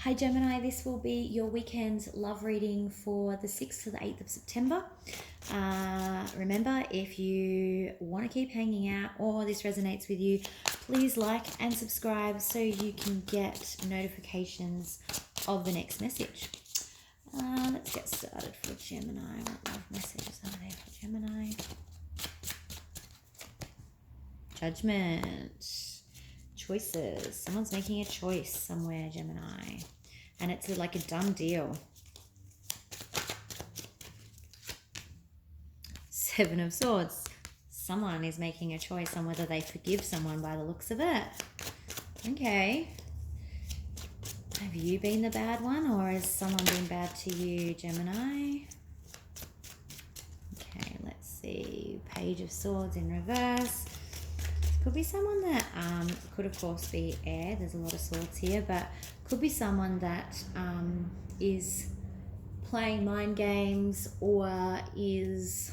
Hi Gemini, this will be your weekend love reading for the 6th to the 8th of September. Remember, if you want to keep hanging out or this resonates with you, please like and subscribe so you can get notifications of the next message. Let's get started for Gemini. What love messages are there for Gemini? Judgment. Choices. Someone's making a choice somewhere, Gemini. And it's like a done deal. Seven of Swords. Someone is making a choice on whether they forgive someone by the looks of it. Okay. Have you been the bad one, or has someone been bad to you, Gemini? Okay, let's see. Page of Swords in reverse. Could be someone that could, of course, be air. There's a lot of swords here, but could be someone that is playing mind games, or is...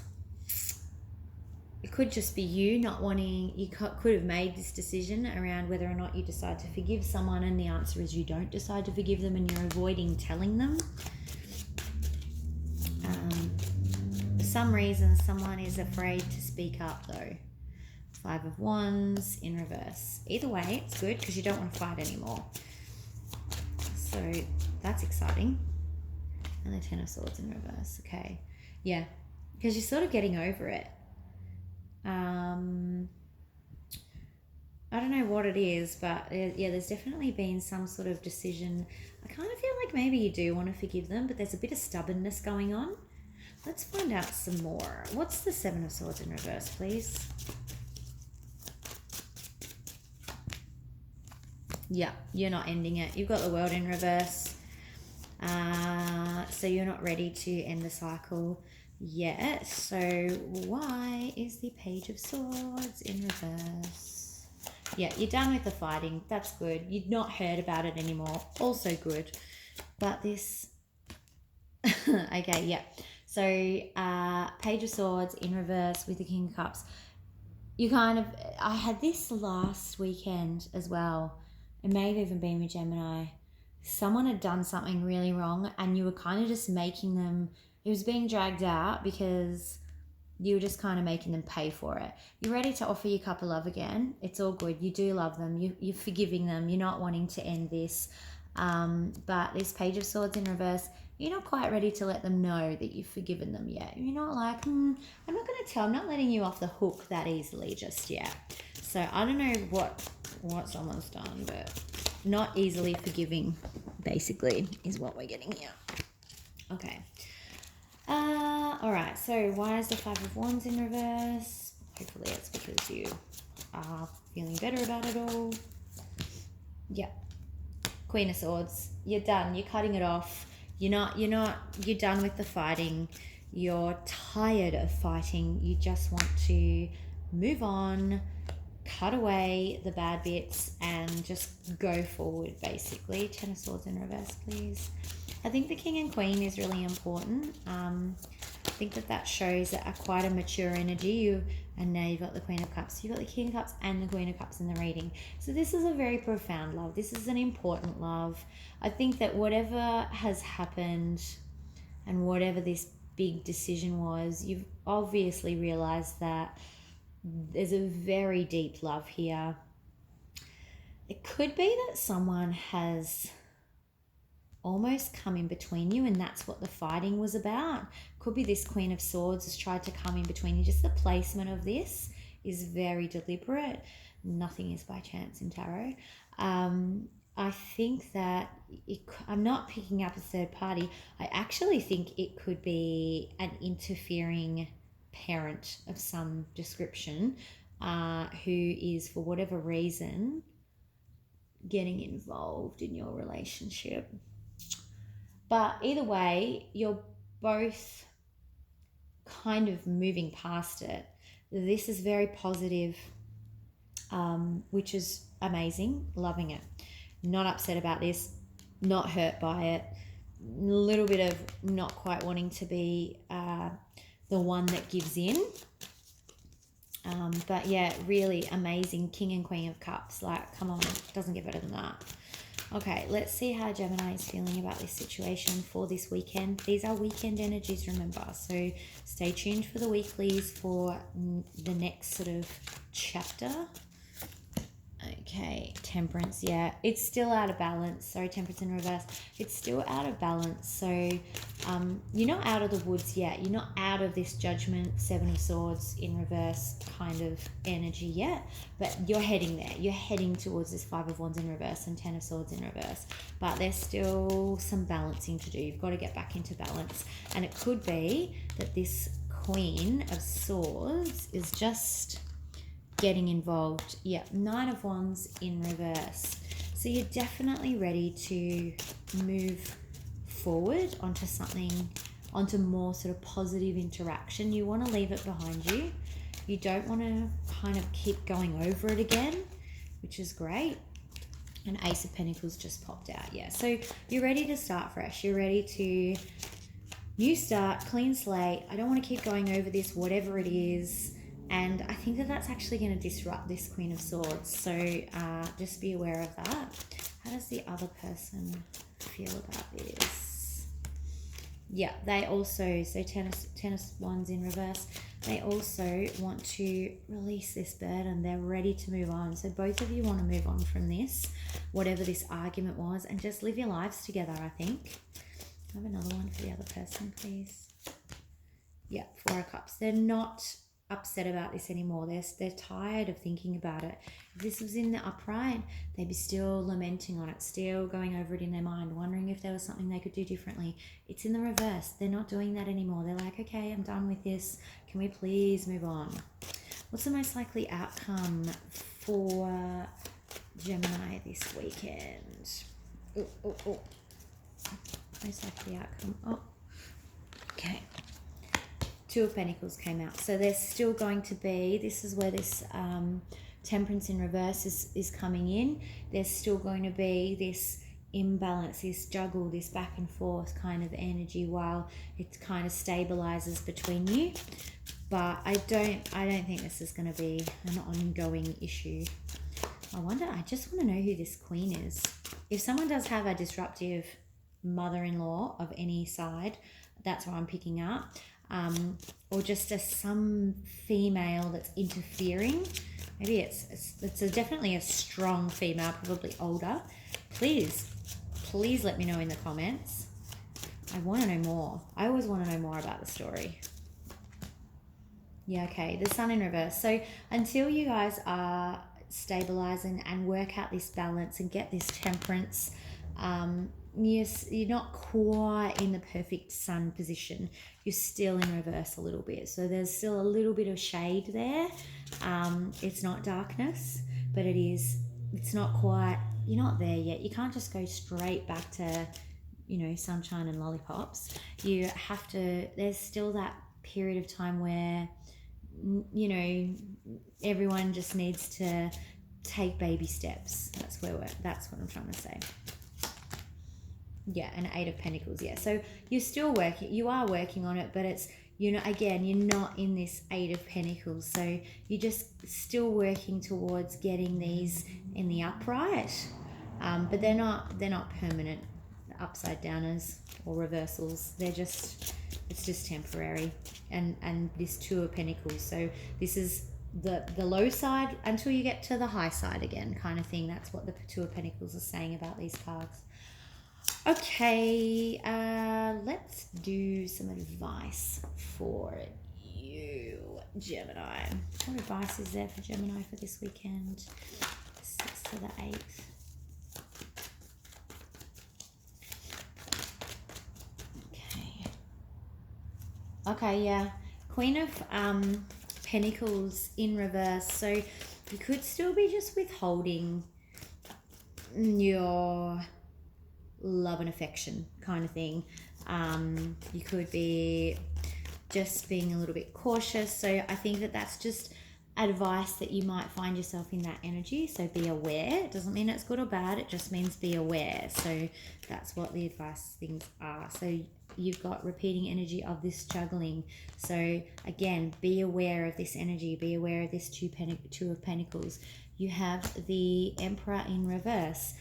It could just be you not wanting... You could have made this decision around whether or not you decide to forgive someone, and the answer is you don't decide to forgive them and you're avoiding telling them. For some reason, someone is afraid to speak up, though. Five of Wands in reverse. Either way, it's good because you don't want to fight anymore. So that's exciting. And the Ten of Swords in reverse. Okay. Yeah. Because you're sort of getting over it. I don't know what it is, but yeah, there's definitely been some sort of decision. I kind of feel like maybe you do want to forgive them, but there's a bit of stubbornness going on. Let's find out some more. What's the Seven of Swords in reverse, please? Yeah, you're not ending it. You've got the World in reverse. So you're not ready to end the cycle yet. So why is the Page of Swords in reverse? Yeah, you're done with the fighting. That's good. You've not heard about it anymore. Also good. But this... okay, yeah. So Page of Swords in reverse with the King of Cups. You kind of... I had this last weekend as well. It may have even been with Gemini. Someone had done something really wrong and you were kind of just making them... It was being dragged out because you were just kind of making them pay for it. You're ready to offer your cup of love again. It's all good. You do love them. You're forgiving them. You're not wanting to end this. But this Page of Swords in reverse, you're not quite ready to let them know that you've forgiven them yet. You're not like, I'm not going to tell. I'm not letting you off the hook that easily just yet. So I don't know what someone's done, but not easily forgiving, basically, is what we're getting here. Okay. All right. So why is the Five of Wands in reverse? Hopefully it's because you are feeling better about it all. Yeah. Queen of Swords. You're done. You're cutting it off. You're done with the fighting. You're tired of fighting. You just want to move on, cut away the bad bits and just go forward, basically. Ten of Swords in reverse, please. I think the King and Queen is really important. I think that shows quite a mature energy. And now you've got the Queen of Cups. You've got the King of Cups and the Queen of Cups in the reading. So this is a very profound love. This is an important love. I think that whatever has happened and whatever this big decision was, you've obviously realized that there's a very deep love here. It could be that someone has almost come in between you, and that's what the fighting was about. Could be this Queen of Swords has tried to come in between you. Just the placement of this is very deliberate. Nothing is by chance in tarot. I think that I'm not picking up a third party. I actually think it could be an interfering parent of some description who is, for whatever reason, getting involved in your relationship. But either way, you're both kind of moving past it. This is very positive, which is amazing. Loving it. Not upset about this, not hurt by it. A little bit of not quite wanting to be the one that gives in. But yeah, really amazing King and Queen of Cups. Like, come on, doesn't get better than that. Okay, let's see how Gemini is feeling about this situation for this weekend. These are weekend energies, remember. So stay tuned for the weeklies for the next sort of chapter. Okay, Temperance, yeah. It's still out of balance. Sorry, Temperance in reverse. It's still out of balance. So you're not out of the woods yet. You're not out of this Judgment, Seven of Swords in reverse kind of energy yet. But you're heading there. You're heading towards this Five of Wands in reverse and Ten of Swords in reverse. But there's still some balancing to do. You've got to get back into balance. And it could be that this Queen of Swords is just getting involved. Yeah, Nine of Wands in reverse. So you're definitely ready to move forward onto something, onto more sort of positive interaction. You want to leave it behind you. You don't want to kind of keep going over it again, which is great. And Ace of Pentacles just popped out. Yeah, so you're ready to start fresh. You're ready to new start, clean slate. I don't want to keep going over this, whatever it is. And I think that that's actually going to disrupt this Queen of Swords. So just be aware of that. How does the other person feel about this? Yeah, they also, so Ten of Wands in reverse, they also want to release this burden. They're ready to move on. So both of you want to move on from this, whatever this argument was, and just live your lives together, I think. I have another one for the other person, please. Yeah, Four of Cups. They're not upset about this anymore. They're tired of thinking about it. If this was in the upright, they'd be still lamenting on it, still going over it in their mind, wondering if there was something they could do differently. It's in the reverse. They're not doing that anymore. They're like, okay, I'm done with this. Can we please move on? What's the most likely outcome for Gemini this weekend? Most likely outcome. Oh, okay. Two of Pentacles came out. So there's still going to be, this is where this Temperance in reverse is coming in. There's still going to be this imbalance, this juggle, this back and forth kind of energy while it kind of stabilizes between you. But I don't think this is going to be an ongoing issue. I just want to know who this Queen is. If someone does have a disruptive mother-in-law of any side, that's what I'm picking up. Or just some female that's interfering. Maybe it's definitely a strong female, probably older. Please let me know in the comments. I want to know more. I always want to know more about the story. Yeah, okay, the Sun in reverse. So until you guys are stabilizing and work out this balance and get this temperance, you're not quite in the perfect Sun position. You're still in reverse a little bit. So there's still a little bit of shade there. It's not darkness, but it's not quite, you're not there yet. You can't just go straight back to, sunshine and lollipops. You have to, there's still that period of time where, everyone just needs to take baby steps. That's what I'm trying to say. Yeah, an Eight of Pentacles. Yeah, so you are working on it, but it's, again, you're not in this Eight of Pentacles, so you're just still working towards getting these in the upright, but they're not permanent upside downers or reversals. It's just temporary. And this Two of Pentacles, so this is the low side until you get to the high side again, kind of thing. That's what the Two of Pentacles is saying about these cards. Okay, let's do some advice for you, Gemini. What advice is there for Gemini for this weekend? 6 to the 8th. Okay, yeah. Queen of Pentacles in reverse. So you could still be just withholding your love and affection kind of thing. You could be just being a little bit cautious. So I think that's just advice that you might find yourself in that energy. So be aware. It doesn't mean it's good or bad. It just means be aware. So that's what the advice things are. So you've got repeating energy of this juggling. So again, be aware of this energy. Be aware of this Two of Pentacles. You have the Emperor in reverse.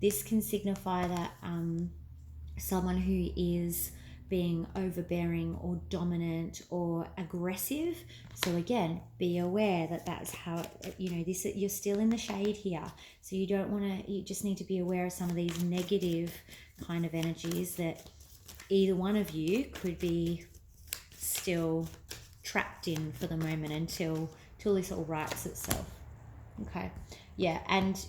This can signify that someone who is being overbearing or dominant or aggressive. So again, be aware that that's how, this, you're still in the shade here. So you don't want to, you just need to be aware of some of these negative kind of energies that either one of you could be still trapped in for the moment until this all rights itself. Okay. Yeah. And,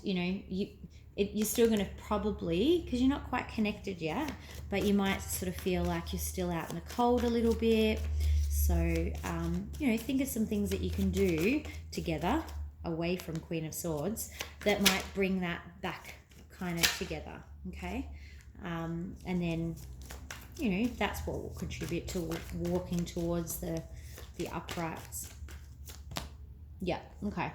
you're still going to probably, because you're not quite connected yet, but you might sort of feel like you're still out in the cold a little bit. So, think of some things that you can do together away from Queen of Swords that might bring that back kind of together. Okay. And then, that's what will contribute to walking towards the uprights. Yeah. Okay.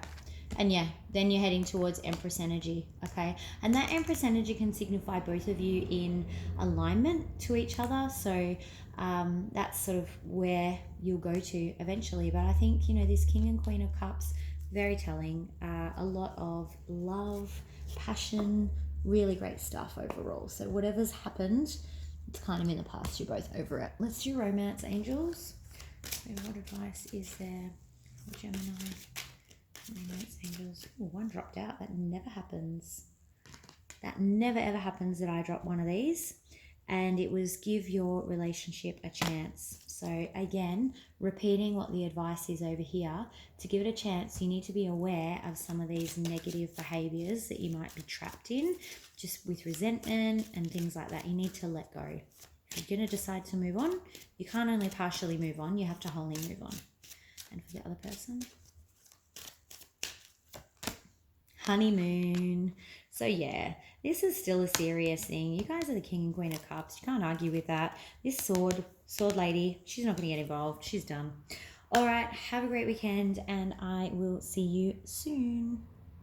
And yeah, then you're heading towards Empress energy, okay? And that Empress energy can signify both of you in alignment to each other. So that's sort of where you'll go to eventually. But I think, this King and Queen of Cups, very telling. A lot of love, passion, really great stuff overall. So whatever's happened, it's kind of in the past. You're both over it. Let's do romance, angels. So what advice is there for Gemini? Romance, angels. Ooh, one dropped out. That never happens. That never ever happens that I drop one of these. And it was give your relationship a chance. So again, repeating what the advice is over here. To give it a chance, you need to be aware of some of these negative behaviors that you might be trapped in, just with resentment and things like that. You need to let go. If you're going to decide to move on, you can't only partially move on, you have to wholly move on. And for the other person, honeymoon. So yeah, this is still a serious thing. You guys are the King and Queen of Cups. You can't argue with that. This sword lady, she's not going to get involved. She's done. All right, have a great weekend, and I will see you soon.